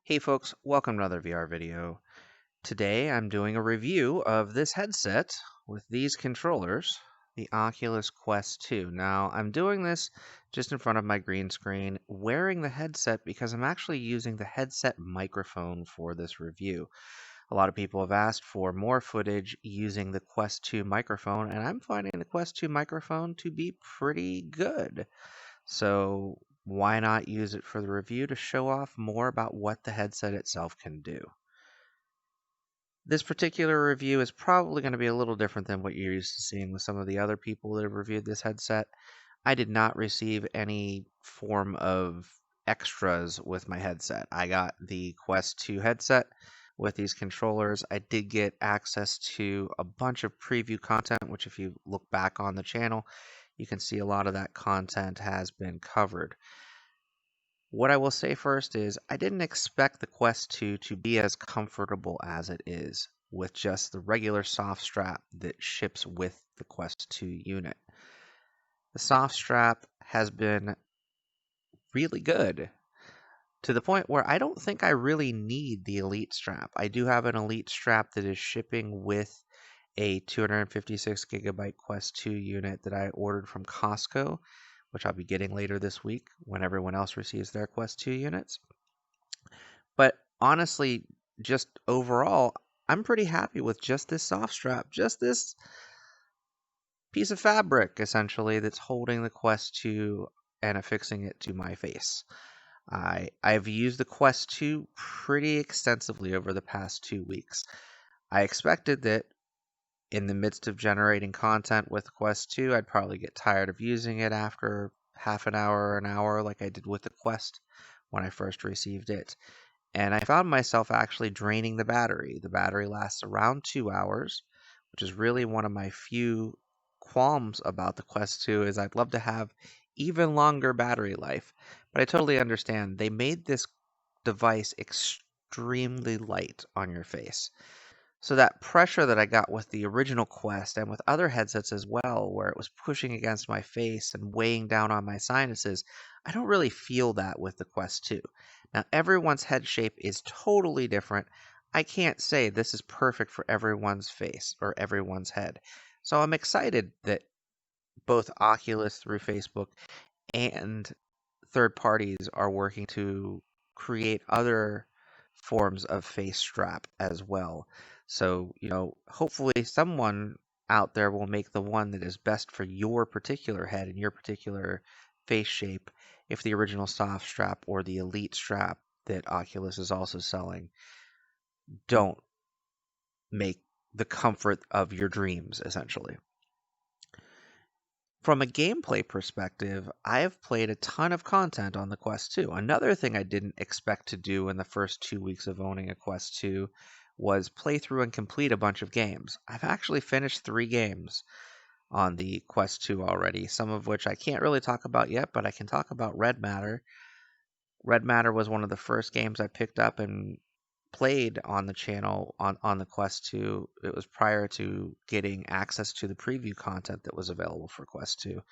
Hey folks, welcome to another VR video. Today I'm doing a review of this headset with these controllers, the Oculus Quest 2. Now I'm doing this just in front of my green screen, wearing the headset because I'm actually using the headset microphone for this review. A lot of people have asked for more footage using the Quest 2 microphone, and I'm finding the Quest 2 microphone to be pretty good. So why not use it for the review to show off more about what the headset itself can do? This particular review is probably going to be a little different than what you're used to seeing with some of the other people that have reviewed this headset. I did not receive any form of extras with my headset. I got the Quest 2 headset with these controllers. I did get access to a bunch of preview content, which if you look back on the channel, you can see a lot of that content has been covered. What I will say first is I didn't expect the Quest 2 to be as comfortable as it is with just the regular soft strap that ships with the Quest 2 unit. The soft strap has been really good to the point where I don't think I really need the Elite strap. I do have an Elite strap that is shipping with a 256 gigabyte Quest 2 unit that I ordered from Costco, which I'll be getting later this week when everyone else receives their Quest 2 units. But honestly, just overall, I'm pretty happy with just this soft strap, just this piece of fabric essentially that's holding the Quest 2 and affixing it to my face. I've used the Quest 2 pretty extensively over the past 2 weeks. I expected that in the midst of generating content with Quest 2, I'd probably get tired of using it after half an hour or an hour like I did with the Quest when I first received it. And I found myself actually draining the battery. The battery lasts around 2 hours, which is really one of my few qualms about the Quest 2 is I'd love to have even longer battery life. But I totally understand. They made this device extremely light on your face. So that pressure that I got with the original Quest and with other headsets as well, where it was pushing against my face and weighing down on my sinuses, I don't really feel that with the Quest 2. Now, everyone's head shape is totally different. I can't say this is perfect for everyone's face or everyone's head. So I'm excited that both Oculus through Facebook and third parties are working to create other forms of face strap as well. So, hopefully someone out there will make the one that is best for your particular head and your particular face shape if the original soft strap or the elite strap that Oculus is also selling don't make the comfort of your dreams, essentially. From a gameplay perspective, I have played a ton of content on the Quest 2. Another thing I didn't expect to do in the first 2 weeks of owning a Quest 2 was play through and complete a bunch of games. I've actually finished 3 games on the Quest 2 already, some of which I can't really talk about yet, but I can talk about Red Matter. Red Matter was one of the first games I picked up and played on the channel on the Quest 2. It was prior to getting access to the preview content that was available for Quest 2.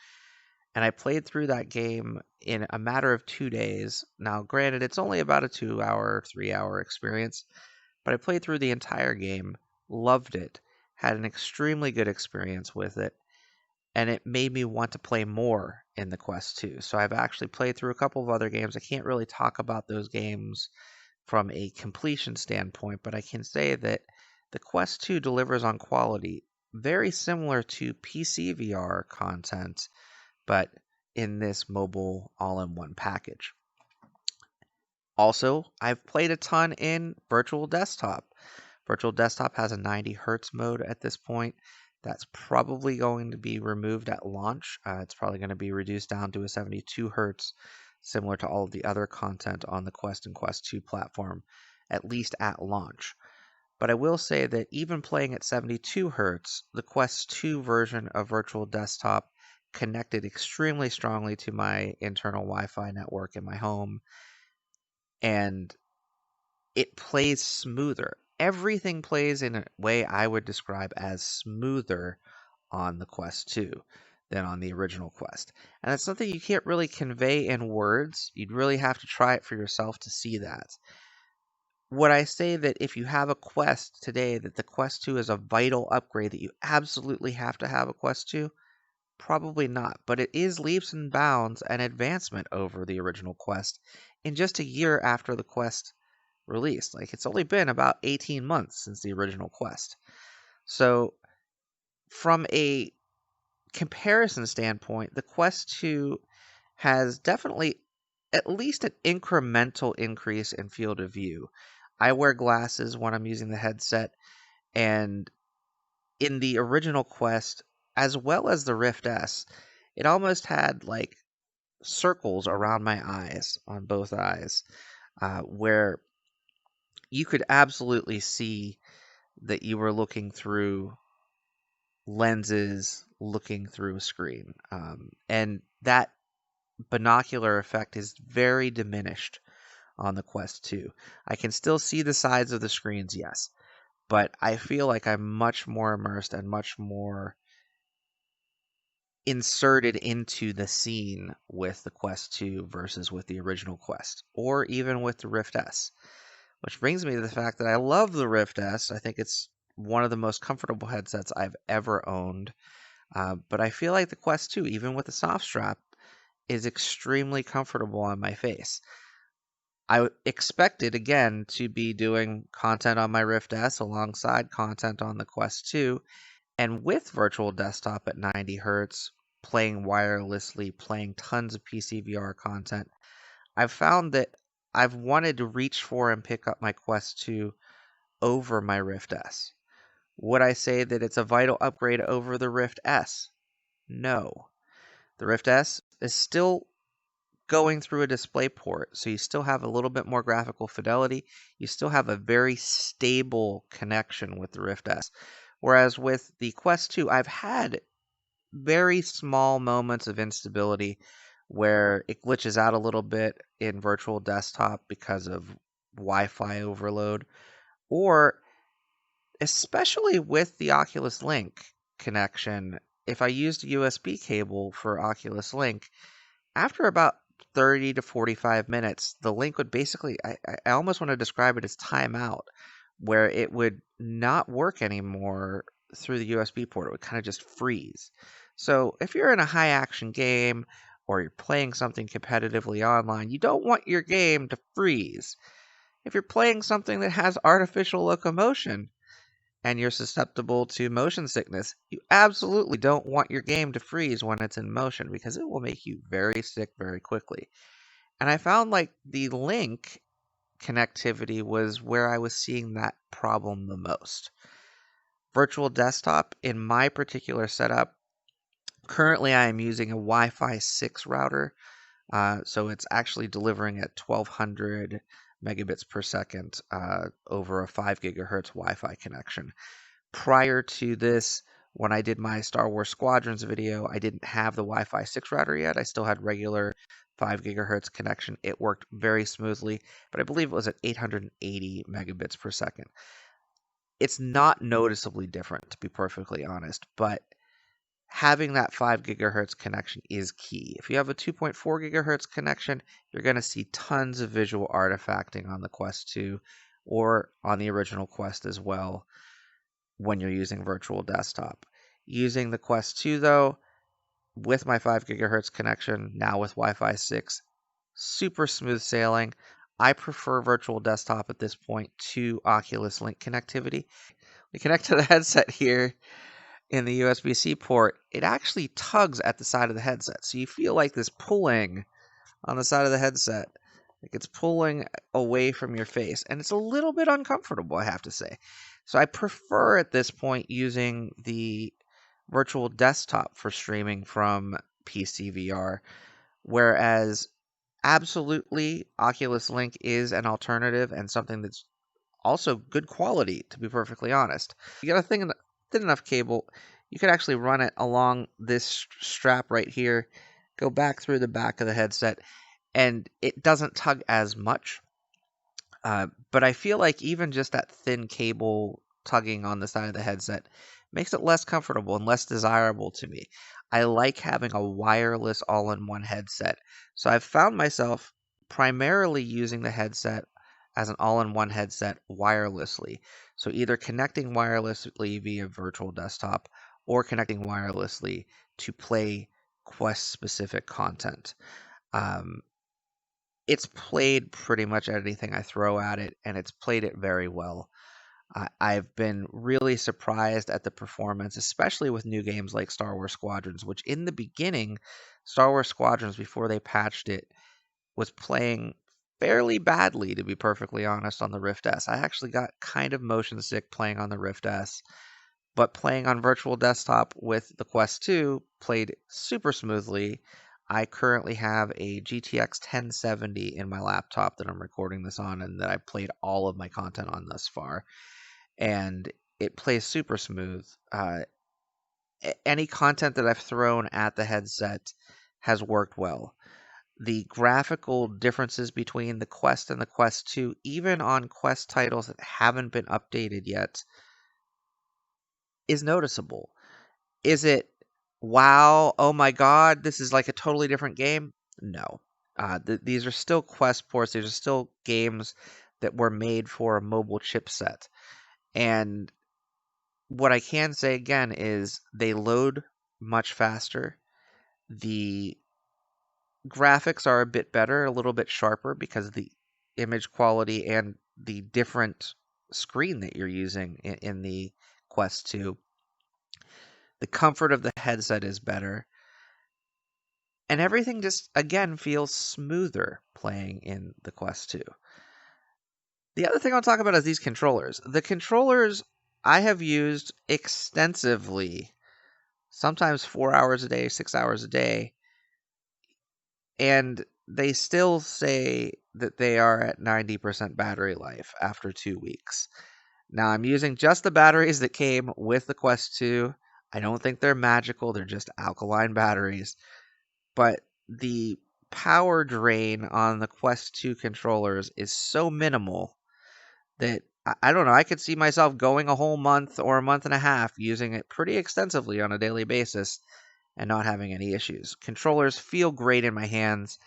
And I played through that game in a matter of 2 days. Now, granted, it's only about a 2 hour, 3 hour experience, but I played through the entire game, loved it, had an extremely good experience with it, and it made me want to play more in the Quest 2. So I've actually played through a couple of other games. I can't really talk about those games from a completion standpoint, but I can say that the Quest 2 delivers on quality very similar to PC VR content, but in this mobile all-in-one package. Also, I've played a ton in Virtual Desktop. Virtual Desktop has a 90 hertz mode at this point. That's probably going to be removed at launch. It's probably going to be reduced down to a 72 hertz, similar to all of the other content on the Quest and Quest 2 platform, at least at launch. But I will say that even playing at 72 hertz, the Quest 2 version of Virtual Desktop connected extremely strongly to my internal Wi-Fi network in my home, and it plays smoother. Everything plays in a way I would describe as smoother on the Quest 2 than on the original Quest. And that's something you can't really convey in words. You'd really have to try it for yourself to see that. would I say that if you have a Quest today, that the Quest 2 is a vital upgrade, that you absolutely have to have a Quest 2? Probably not, but it is leaps and bounds an advancement over the original Quest in just a year after the Quest released. Like, it's only been about 18 months since the original Quest. So, from a comparison standpoint, the Quest 2 has definitely at least an incremental increase in field of view. I wear glasses when I'm using the headset, and in the original Quest, as well as the Rift S, it almost had like circles around my eyes, on both eyes, where you could absolutely see that you were looking through lenses, looking through a screen. And that binocular effect is very diminished on the Quest 2. I can still see the sides of the screens, yes, but I feel like I'm much more immersed and much more inserted into the scene with the Quest 2 versus with the original Quest, or even with the Rift S. Which brings me to the fact that I love the Rift S. I think it's one of the most comfortable headsets I've ever owned. But I feel like the Quest 2, even with the soft strap, is extremely comfortable on my face. I expected, again, to be doing content on my Rift S alongside content on the Quest 2, and with virtual desktop at 90 hertz, playing wirelessly, playing tons of PC VR content. I've found that I've wanted to reach for and pick up my Quest 2 over my Rift S. Would I say that it's a vital upgrade over the Rift S? No. The Rift S is still going through a display port, so you still have a little bit more graphical fidelity. You still have a very stable connection with the Rift S. Whereas with the Quest 2, I've had very small moments of instability where it glitches out a little bit in virtual desktop because of Wi-Fi overload, or especially with the Oculus Link connection, if I used a USB cable for Oculus Link, after about 30 to 45 minutes, the link would basically, I almost want to describe it as timeout, where it would not work anymore through the USB port. It would kind of just freeze. So if you're in a high action game or you're playing something competitively online, you don't want your game to freeze. If you're playing something that has artificial locomotion and you're susceptible to motion sickness, you absolutely don't want your game to freeze when it's in motion because it will make you very sick very quickly. And I found like the link connectivity was where I was seeing that problem the most. Virtual desktop in my particular setup, currently I am using a Wi-Fi 6 router, so it's actually delivering at 1200 megabits per second over a 5 gigahertz Wi-Fi connection. Prior to this, when I did my Star Wars Squadrons video, I didn't have the Wi-Fi 6 router yet. I still had regular 5 gigahertz connection. It worked very smoothly, but I believe it was at 880 megabits per second. It's not noticeably different, to be perfectly honest, but having that 5 gigahertz connection is key. If you have a 2.4 gigahertz connection, you're going to see tons of visual artifacting on the Quest 2 or on the original Quest as well when you're using virtual desktop. Using the Quest 2, though, with my 5 gigahertz connection, now with Wi-Fi 6, super smooth sailing. I prefer virtual desktop at this point to Oculus Link connectivity. We connect to the headset here in the USB-C port. It actually tugs at the side of the headset, so you feel like this pulling on the side of the headset. Like it's pulling away from your face, and it's a little bit uncomfortable, I have to say. So I prefer at this point using the virtual desktop for streaming from PC VR, whereas absolutely Oculus Link is an alternative and something that's also good quality, to be perfectly honest. You got a thin enough cable, you could actually run it along this strap right here, go back through the back of the headset, and it doesn't tug as much. But I feel like even just that thin cable tugging on the side of the headset makes it less comfortable and less desirable to me. I like having a wireless all-in-one headset. So I've found myself primarily using the headset as an all-in-one headset wirelessly. So either connecting wirelessly via virtual desktop or connecting wirelessly to play Quest-specific content. Um, it's played pretty much anything I throw at it, and it's played it very well. I've been really surprised at the performance, especially with new games like Star Wars Squadrons, which in the beginning, Star Wars Squadrons, before they patched it, was playing fairly badly, to be perfectly honest, on the Rift S. I actually got kind of motion sick playing on the Rift S, but playing on virtual desktop with the Quest 2 played super smoothly. I currently have a GTX 1070 in my laptop that I'm recording this on and that I played all of my content on thus far. And it plays super smooth. Any content that I've thrown at the headset has worked well. The graphical differences between the Quest and the Quest 2, even on Quest titles that haven't been updated yet, is noticeable. Is it, wow, oh my god, this is like a totally different game? No. These are still Quest ports. These are still games that were made for a mobile chipset. And what I can say again is they load much faster. The graphics are a bit better, a little bit sharper because of the image quality and the different screen that you're using in the Quest 2. The comfort of the headset is better. And everything just, again, feels smoother playing in the Quest 2. The other thing I'll talk about is these controllers. The controllers I have used extensively, sometimes 4 hours a day, 6 hours a day, and they still say that they are at 90% battery life after 2 weeks. Now, I'm using just the batteries that came with the Quest 2. I don't think they're magical, they're just alkaline batteries. But the power drain on the Quest 2 controllers is so minimal that I don't know, I could see myself going a whole month or a month and a half using it pretty extensively on a daily basis and not having any issues. Controllers feel great in my hands.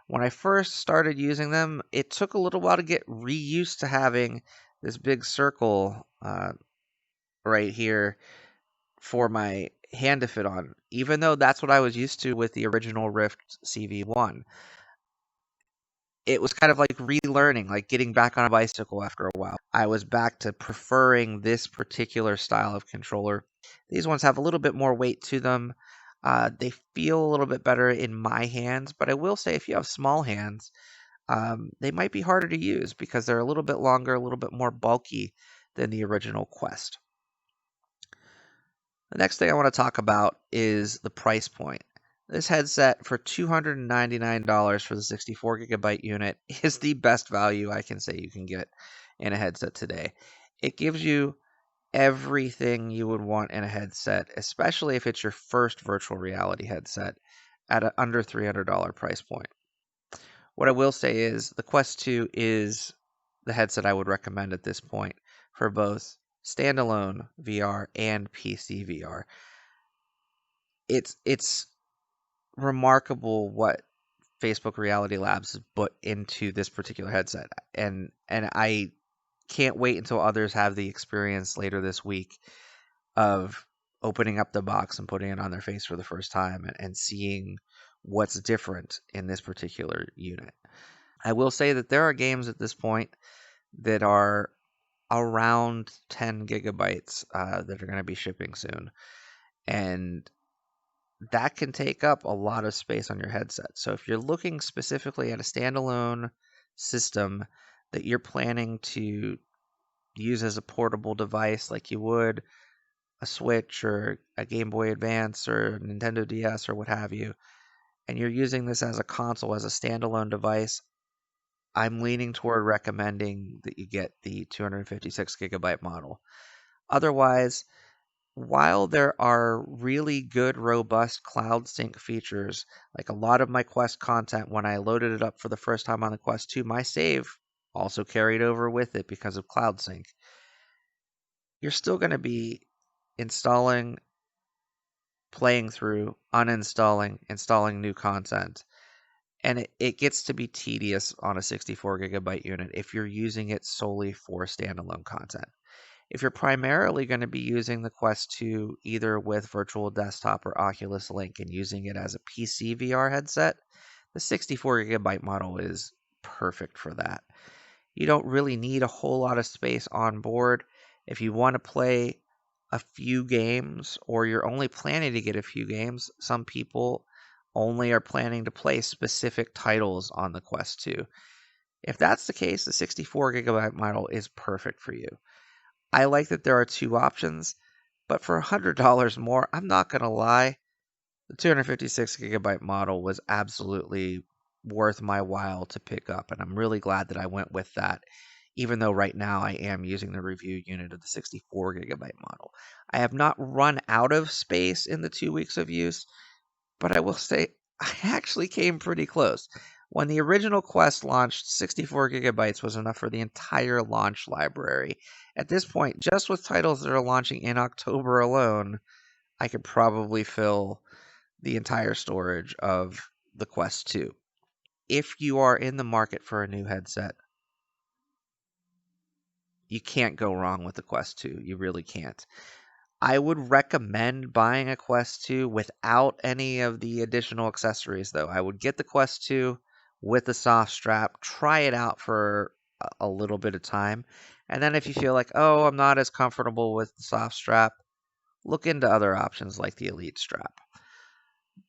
When I first started using them, it took a little while to get reused to having this big circle right here for my hand to fit on, even though that's what I was used to with the original Rift CV1. It was kind of like relearning, like getting back on a bicycle after a while. I was back to preferring this particular style of controller. These ones have a little bit more weight to them. They feel a little bit better in my hands, but I will say if you have small hands, they might be harder to use because they're a little bit longer, a little bit more bulky than the original Quest. The next thing I want to talk about is the price point. This headset for $299 for the 64 gigabyte unit is the best value I can say you can get in a headset today. It gives you everything you would want in a headset, especially if it's your first virtual reality headset at an under $300 price point. What I will say is the Quest 2 is the headset I would recommend at this point for both standalone VR and PC VR. It's remarkable what Facebook Reality Labs has put into this particular headset, and I can't wait until others have the experience later this week of opening up the box and putting it on their face for the first time and seeing what's different in this particular unit. I will say that there are games at this point that are around 10 gigabytes that are going to be shipping soon, and that can take up a lot of space on your headset. So if you're looking specifically at a standalone system that you're planning to use as a portable device like you would a Switch or a Game Boy Advance or a Nintendo DS or what have you, and you're using this as a console, as a standalone device, I'm leaning toward recommending that you get the 256 gigabyte model. Otherwise, while there are really good, robust cloud sync features, like a lot of my Quest content, when I loaded it up for the first time on the Quest 2, my save also carried over with it because of cloud sync. You're still going to be installing, playing through, uninstalling, installing new content. And it gets to be tedious on a 64 gigabyte unit if you're using it solely for standalone content. If you're primarily going to be using the Quest 2 either with Virtual Desktop or Oculus Link and using it as a PC VR headset, the 64 gigabyte model is perfect for that. You don't really need a whole lot of space on board. If you want to play a few games or you're only planning to get a few games, some people only are planning to play specific titles on the Quest 2. If that's the case, the 64 gigabyte model is perfect for you. I like that there are two options, but for $100 more, I'm not going to lie, the 256 gigabyte model was absolutely worth my while to pick up, and I'm really glad that I went with that, even though right now I am using the review unit of the 64 gigabyte model. I have not run out of space in the 2 weeks of use, but I will say I actually came pretty close. When the original Quest launched, 64 gigabytes was enough for the entire launch library. At this point, just with titles that are launching in October alone, I could probably fill the entire storage of the Quest 2. If you are in the market for a new headset, you can't go wrong with the Quest 2. You really can't. I would recommend buying a Quest 2 without any of the additional accessories, though. I would get the Quest 2 with the soft strap, try it out for a little bit of time, and then if you feel like, oh, I'm not as comfortable with the soft strap, look into other options like the Elite strap.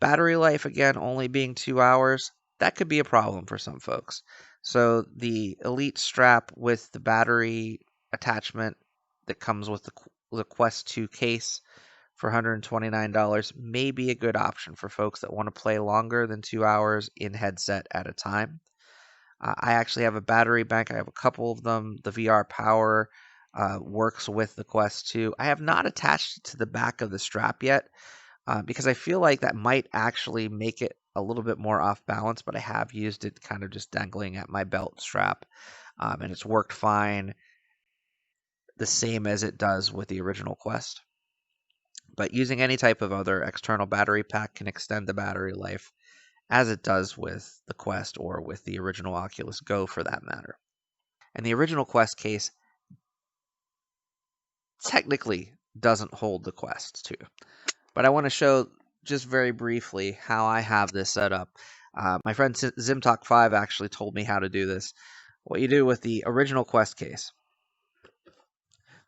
Battery life, again, only being 2 hours, that could be a problem for some folks. So the Elite strap with the battery attachment that comes with the Quest 2 case for $129 may be a good option for folks that want to play longer than 2 hours in headset at a time. I actually have a battery bank. I have a couple of them. The VR Power works with the Quest 2. I have not attached it to the back of the strap yet because I feel like that might actually make it a little bit more off balance, but I have used it kind of just dangling at my belt strap, and it's worked fine, the same as it does with the original Quest. But using any type of other external battery pack can extend the battery life as it does with the Quest or with the original Oculus Go for that matter. And the original Quest case technically doesn't hold the Quest 2. But I want to show just very briefly how I have this set up. My friend ZimTalk5 actually told me how to do this. What you do with the original Quest case.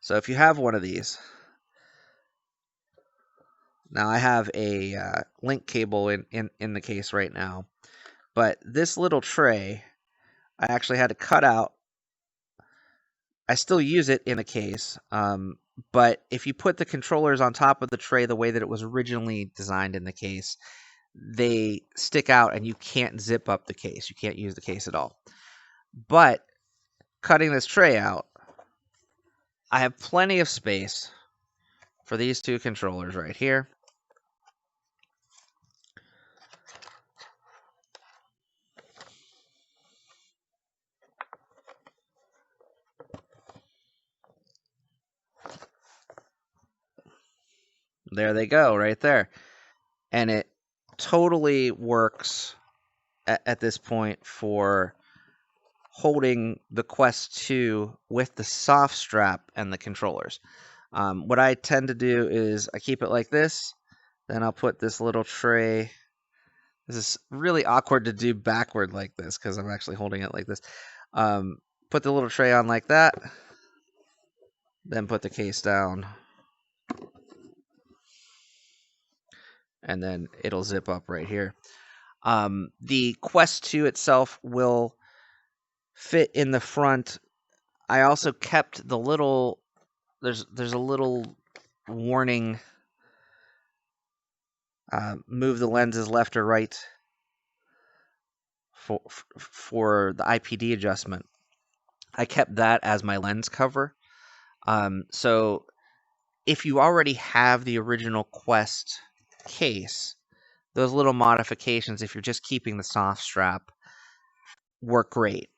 So if you have one of these, now I have a link cable in the case right now, but this little tray I actually had to cut out. I still use it in the case, but if you put the controllers on top of the tray the way that it was originally designed in the case, they stick out and you can't zip up the case. You can't use the case at all. But cutting this tray out, I have plenty of space for these two controllers right here. There they go, right there. And it totally works at this point for holding the Quest 2 with the soft strap and the controllers. What I tend to do is I keep it like this, then I'll put this little tray. This is really awkward to do backward like this because I'm actually holding it like this. Put the little tray on like that, then put the case down, and then it'll zip up right here. The Quest 2 itself will fit in the front. I also kept the little, there's a little warning, move the lenses left or right for the IPD adjustment. I kept that as my lens cover. So if you already have the original Quest case, those little modifications, if you're just keeping the soft strap, work great.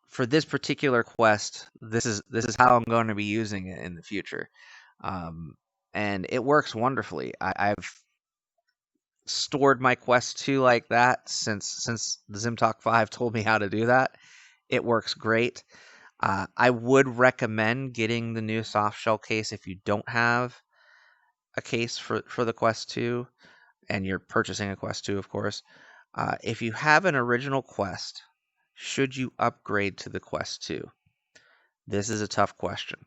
For this particular Quest, this is how I'm going to be using it in the future, and it works wonderfully. I've stored my Quest 2 like that since the ZimTalk 5 told me how to do that. It works great. I would recommend getting the new soft shell case if you don't have a case for the Quest 2 and you're purchasing a Quest 2, of course. If you have an original Quest, should you upgrade to the Quest 2? This is a tough question.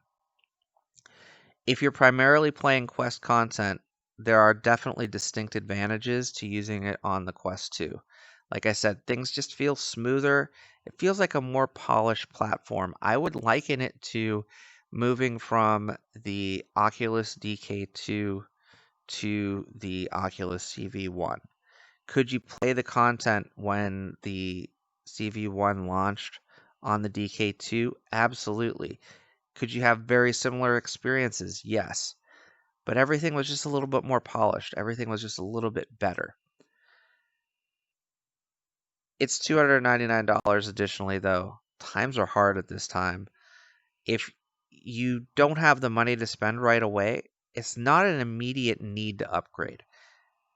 If you're primarily playing Quest content, there are definitely distinct advantages to using it on the Quest 2. Like I said, things just feel smoother. It feels like a more polished platform. I would liken it to moving from the Oculus DK2 to the Oculus CV1. Could you play the content when the CV1 launched on the DK2? Absolutely. Could you have very similar experiences? Yes. But everything was just a little bit more polished. Everything was just a little bit better. It's $299 additionally, though. Times are hard at this time. If you don't have the money to spend right away, it's not an immediate need to upgrade.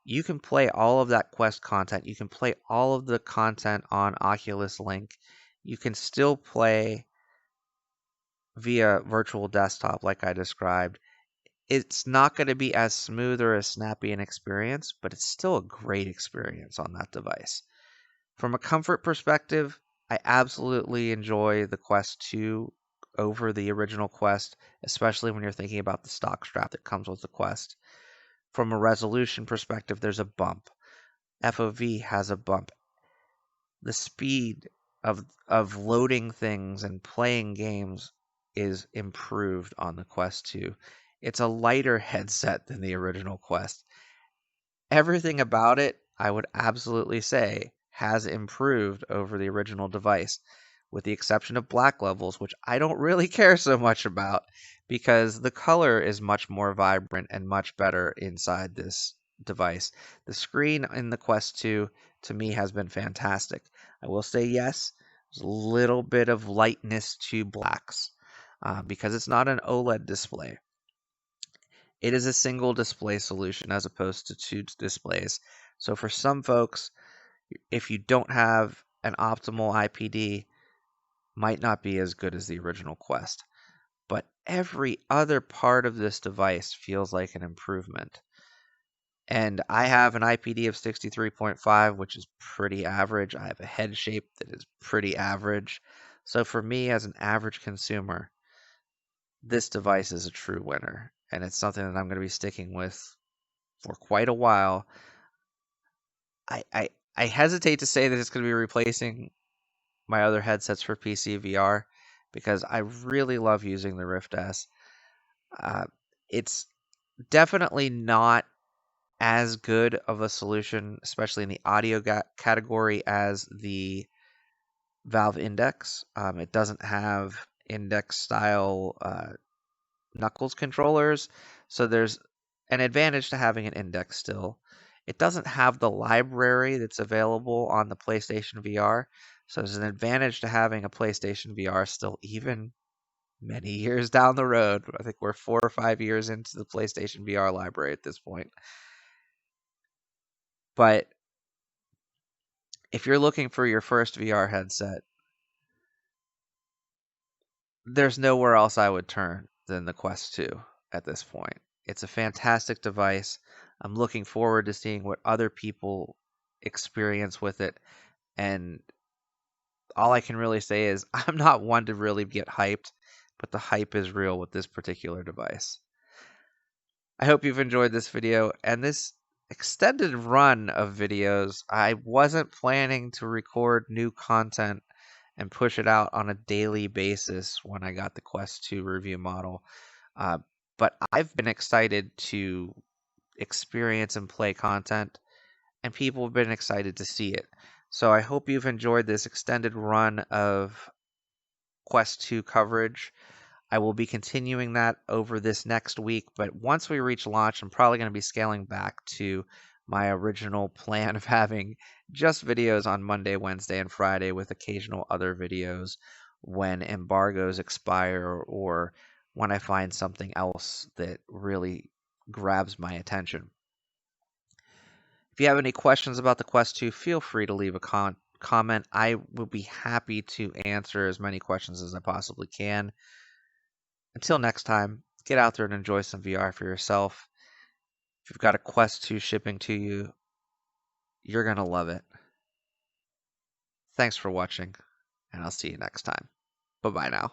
You can play all of that Quest content. You can play all of the content on Oculus Link. You can still play via virtual desktop like I described. It's not going to be as smooth or as snappy an experience, but it's still a great experience on that device. From a comfort perspective, I absolutely enjoy the Quest 2 over the original Quest, especially when you're thinking about the stock strap that comes with the Quest. From a resolution perspective, there's a bump. FOV has a bump. The speed of loading things and playing games is improved on the Quest 2. It's a lighter headset than the original Quest. Everything about it, I would absolutely say, has improved over the original device, with the exception of black levels, which I don't really care so much about because the color is much more vibrant and much better inside this device. The screen in the Quest 2 to me has been fantastic. I will say yes, there's a little bit of lightness to blacks because it's not an OLED display. It is a single display solution as opposed to two displays. So for some folks, if you don't have an optimal IPD, might not be as good as the original Quest. But every other part of this device feels like an improvement. And I have an IPD of 63.5, which is pretty average. I have a head shape that is pretty average. So for me as an average consumer, this device is a true winner. And it's something that I'm going to be sticking with for quite a while. I hesitate to say that it's going to be replacing my other headsets for PC VR because I really love using the Rift S. It's definitely not as good of a solution, especially in the audio category, as the Valve Index. It doesn't have index style knuckles controllers, so there's an advantage to having an index still. It doesn't have the library that's available on the PlayStation VR, so there's an advantage to having a PlayStation VR still, even many years down the road. I think we're 4 or 5 years into the PlayStation VR library at this point. But if you're looking for your first VR headset, there's nowhere else I would turn than the Quest 2 at this point. It's a fantastic device. I'm looking forward to seeing what other people experience with it. And all I can really say is I'm not one to really get hyped, but the hype is real with this particular device. I hope you've enjoyed this video and this extended run of videos. I wasn't planning to record new content and push it out on a daily basis when I got the Quest 2 review model. But I've been excited to experience and play content, and people have been excited to see it. So I hope you've enjoyed this extended run of Quest 2 coverage. I will be continuing that over this next week, but once we reach launch, I'm probably going to be scaling back to my original plan of having just videos on Monday, Wednesday, and Friday with occasional other videos when embargoes expire or when I find something else that really grabs my attention. If you have any questions about the Quest 2, feel free to leave a comment. I will be happy to answer as many questions as I possibly can. Until next time, get out there and enjoy some VR for yourself. If you've got a Quest 2 shipping to you, you're going to love it. Thanks for watching, and I'll see you next time. Bye-bye now.